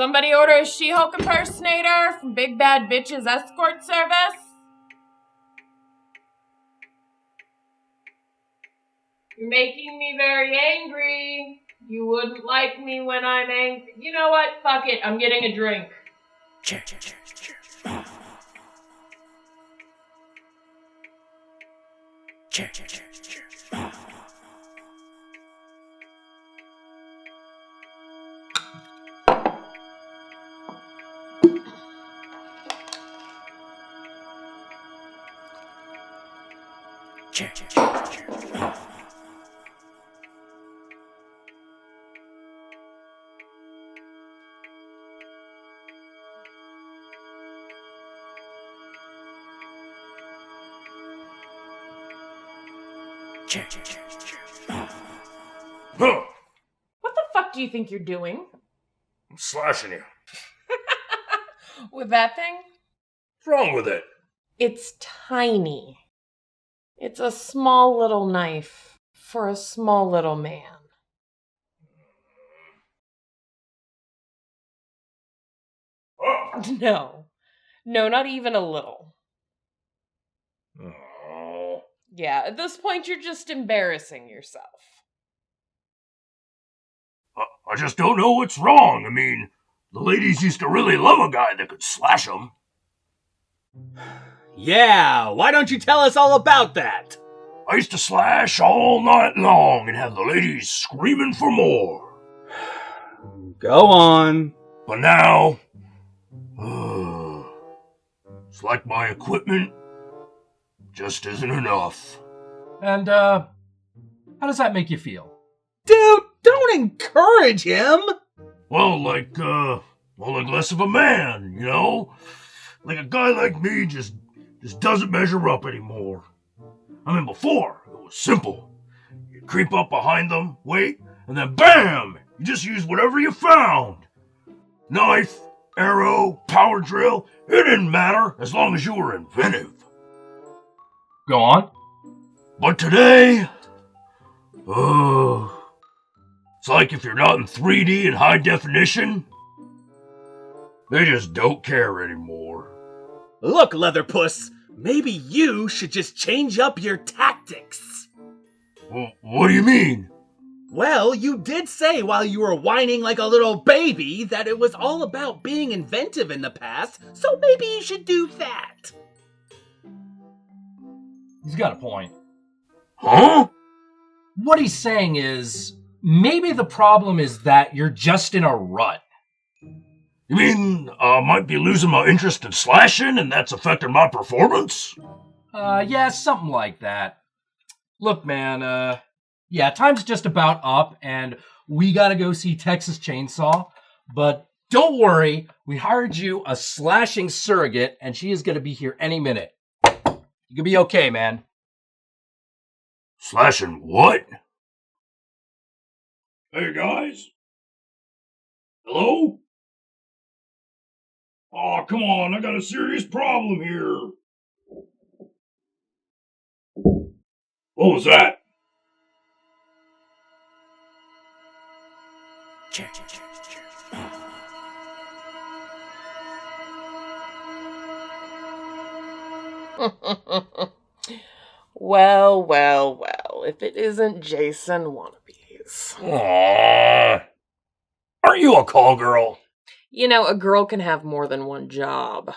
Somebody order a She-Hulk impersonator from Big Bad Bitch's escort service? You're making me very angry. You wouldn't like me when I'm angry. You know what? Fuck it. I'm getting a drink. Huh. What the fuck do you think you're doing? I'm slashing you. With that thing? What's wrong with it? It's tiny. It's a small little knife for a small little man. Oh. No, not even a little. Oh. Yeah, at this point you're just embarrassing yourself. I just don't know what's wrong. I mean, the ladies used to really love a guy that could slash them. Yeah, why don't you tell us all about that? I used to slash all night long and have the ladies screaming for more. Go on. But now, it's like my equipment just isn't enough. And, how does that make you feel? Dude, don't encourage him! Well, like less of a man, you know? Like a guy like me just doesn't measure up anymore. I mean, before, it was simple. You creep up behind them, wait, and then BAM! You just use whatever you found. Knife, arrow, power drill, it didn't matter as long as you were inventive. Go on. But today, it's like if you're not in 3D and high definition, they just don't care anymore. Look, Leatherpuss, maybe you should just change up your tactics. Well, what do you mean? Well, you did say while you were whining like a little baby that it was all about being inventive in the past, so maybe you should do that. He's got a point. Huh? What he's saying is, maybe the problem is that you're just in a rut. You mean I might be losing my interest in slashing and that's affecting my performance? Yeah, something like that. Look, man, yeah, time's just about up, and we gotta go see Texas Chainsaw, but don't worry, we hired you a slashing surrogate, and she is gonna be here any minute. You can be okay, man. Slashing what? Hey, guys? Hello? Oh, come on, I got a serious problem here. What was that? Well, if it isn't Jason Wannabes. Aww. Aren't you a call girl? You know, a girl can have more than one job.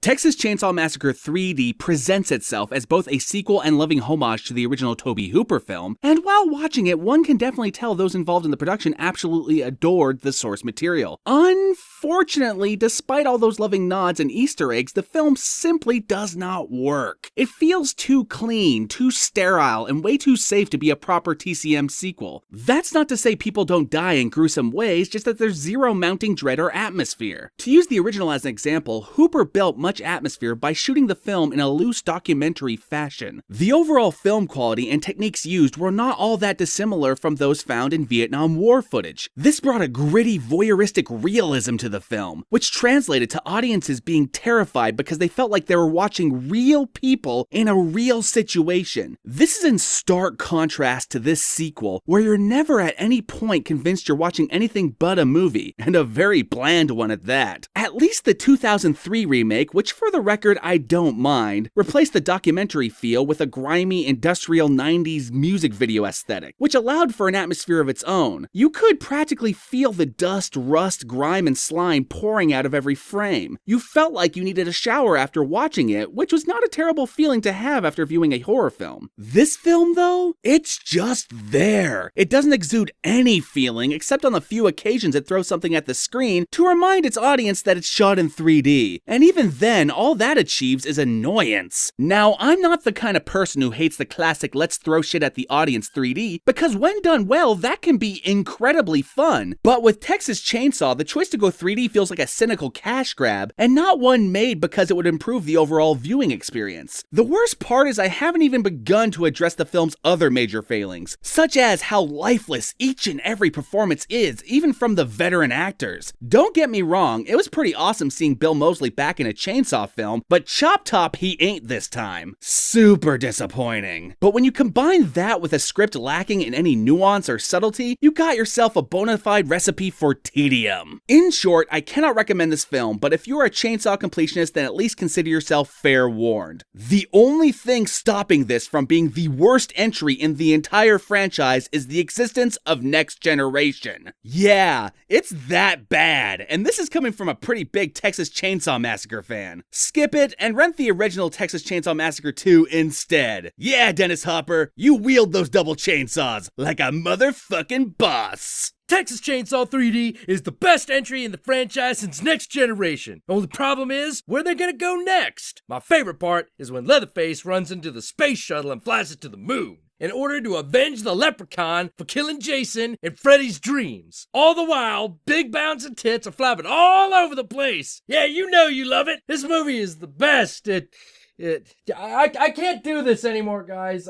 Texas Chainsaw Massacre 3D presents itself as both a sequel and loving homage to the original Tobe Hooper film, and while watching it, one can definitely tell those involved in the production absolutely adored the source material. Unfortunately, despite all those loving nods and Easter eggs, the film simply does not work. It feels too clean, too sterile, and way too safe to be a proper TCM sequel. That's not to say people don't die in gruesome ways, just that there's zero mounting dread or atmosphere. To use the original as an example, Hooper built much atmosphere by shooting the film in a loose documentary fashion. The overall film quality and techniques used were not all that dissimilar from those found in Vietnam War footage. This brought a gritty, voyeuristic realism to the film, which translated to audiences being terrified because they felt like they were watching real people in a real situation. This is in stark contrast to this sequel, where you're never at any point convinced you're watching anything but a movie, and a very bland one at that. At least the 2003 remake, which for the record I don't mind, replaced the documentary feel with a grimy industrial 90s music video aesthetic, which allowed for an atmosphere of its own. You could practically feel the dust, rust, grime, and slime pouring out of every frame. You felt like you needed a shower after watching it, which was not a terrible feeling to have after viewing a horror film. This film, though, it's just there. It doesn't exude any feeling, except on the few occasions it throws something at the screen to remind its audience that it's shot in 3D. And even then, all that achieves is annoyance. Now, I'm not the kind of person who hates the classic let's throw shit at the audience 3D, because when done well, that can be incredibly fun. But with Texas Chainsaw, the choice to go 3D feels like a cynical cash grab, and not one made because it would improve the overall viewing experience. The worst part is I haven't even begun to address the film's other major failings, such as how lifeless each and every performance is, even from the veteran actors. Don't get me wrong, it was pretty awesome seeing Bill Moseley back in a Chainsaw film, but Chop Top he ain't this time. Super disappointing. But when you combine that with a script lacking in any nuance or subtlety, you got yourself a bona fide recipe for tedium. In short, I cannot recommend this film, but if you're a Chainsaw completionist, then at least consider yourself fair warned. The only thing stopping this from being the worst entry in the entire franchise is the existence of Next Generation. Yeah, it's that bad, and this is coming from a pretty big Texas Chainsaw Massacre fan. Skip it and rent the original Texas Chainsaw Massacre 2 instead. Yeah, Dennis Hopper, you wield those double chainsaws like a motherfucking boss. Texas Chainsaw 3D is the best entry in the franchise since Next Generation. Only problem is, where they're gonna go next. My favorite part is when Leatherface runs into the space shuttle and flies it to the moon in order to avenge the leprechaun for killing Jason in Freddy's dreams. All the while, big bouncing tits are flapping all over the place. Yeah, you know you love it. This movie is the best. I can't do this anymore, guys.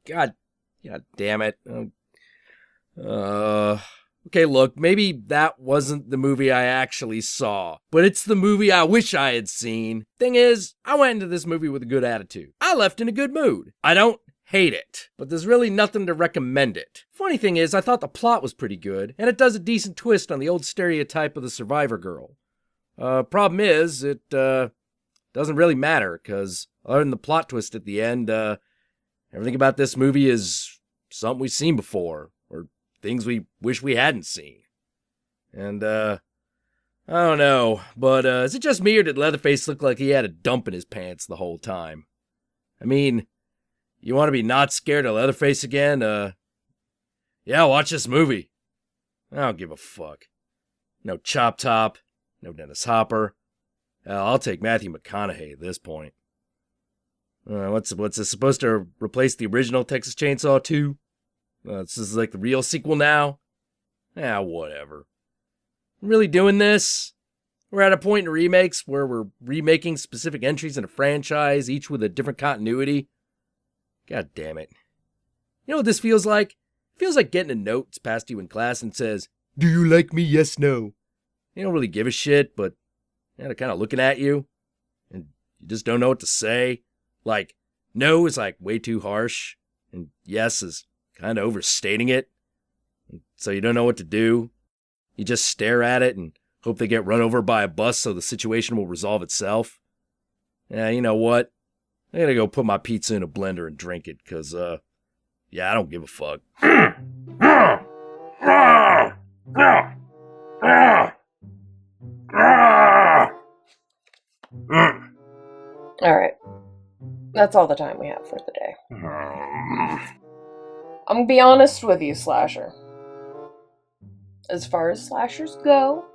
God damn it. Okay, look, maybe that wasn't the movie I actually saw, but it's the movie I wish I had seen. Thing is, I went into this movie with a good attitude. I left in a good mood. I don't hate it, but there's really nothing to recommend it. Funny thing is, I thought the plot was pretty good, and it does a decent twist on the old stereotype of the survivor girl. Problem is, it doesn't really matter, because other than the plot twist at the end, everything about this movie is something we've seen before, or things we wish we hadn't seen. And, I don't know, but is it just me, or did Leatherface look like he had a dump in his pants the whole time? I mean, you want to be not scared of Leatherface again? Yeah, watch this movie. I don't give a fuck. No Chop Top, no Dennis Hopper. I'll take Matthew McConaughey at this point. What's this supposed to replace the original Texas Chainsaw 2? This is like the real sequel now? Whatever. Really doing this? We're at a point in remakes where we're remaking specific entries in a franchise, each with a different continuity. God damn it. You know what this feels like? It feels like getting a note that's passed you in class and says, "Do you like me? Yes, no." They don't really give a shit, but they're kind of looking at you, and you just don't know what to say. Like, no is like way too harsh, and yes is kind of overstating it. And so you don't know what to do. You just stare at it and hope they get run over by a bus so the situation will resolve itself. Yeah, you know what? I'm gonna go put my pizza in a blender and drink it, cause, I don't give a fuck. Alright. That's all the time we have for the day. I'm gonna be honest with you, Slasher. As far as slashers go,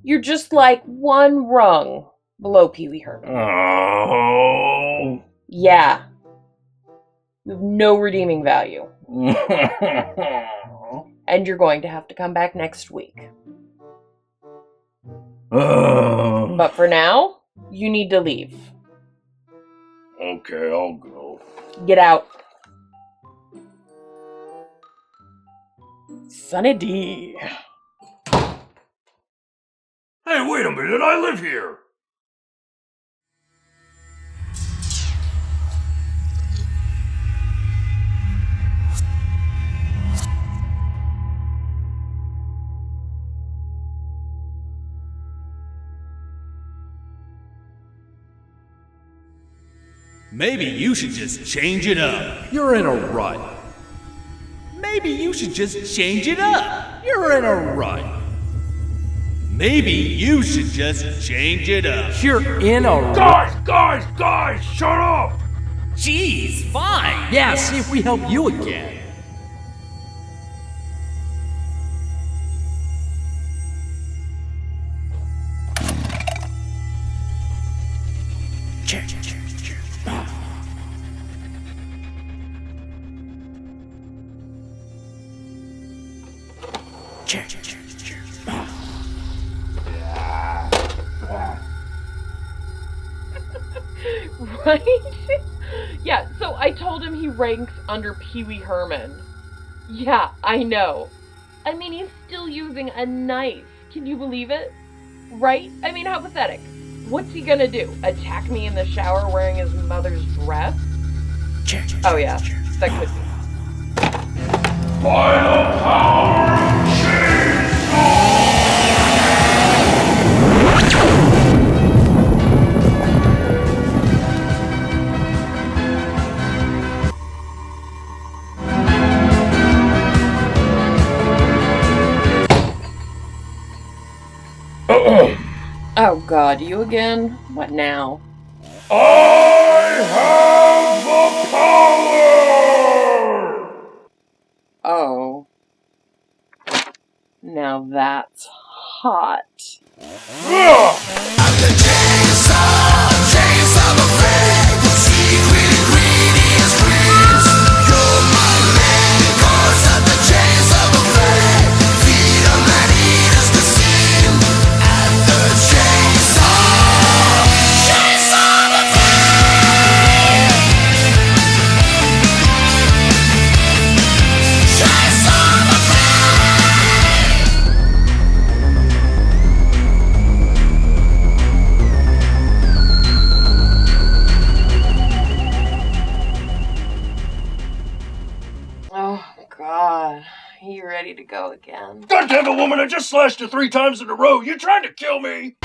you're just like one rung below Pee Wee Herman. Oh. Yeah. You have no redeeming value. And you're going to have to come back next week. But for now, you need to leave. Okay, I'll go. Get out. Sunny D. Hey, wait a minute, I live here! Maybe you should just change it up. You're in a rut. Maybe you should just change it up. You're in a rut. Maybe you should just change it up. You're in a rut. Guys, shut up! Jeez, fine. Yeah, see if we help you again. Right? Yeah, so I told him he ranks under Pee Wee Herman. Yeah, I know. I mean, he's still using a knife. Can you believe it? Right? I mean, how pathetic. What's he gonna do? Attack me in the shower wearing his mother's dress? Oh yeah, that could be. Final power Oh god, you again? What now? I have the power! Oh. Now that's hot. Oh god, you ready to go again? God damn it, woman, I just slashed you 3 times in a row. You trying to kill me?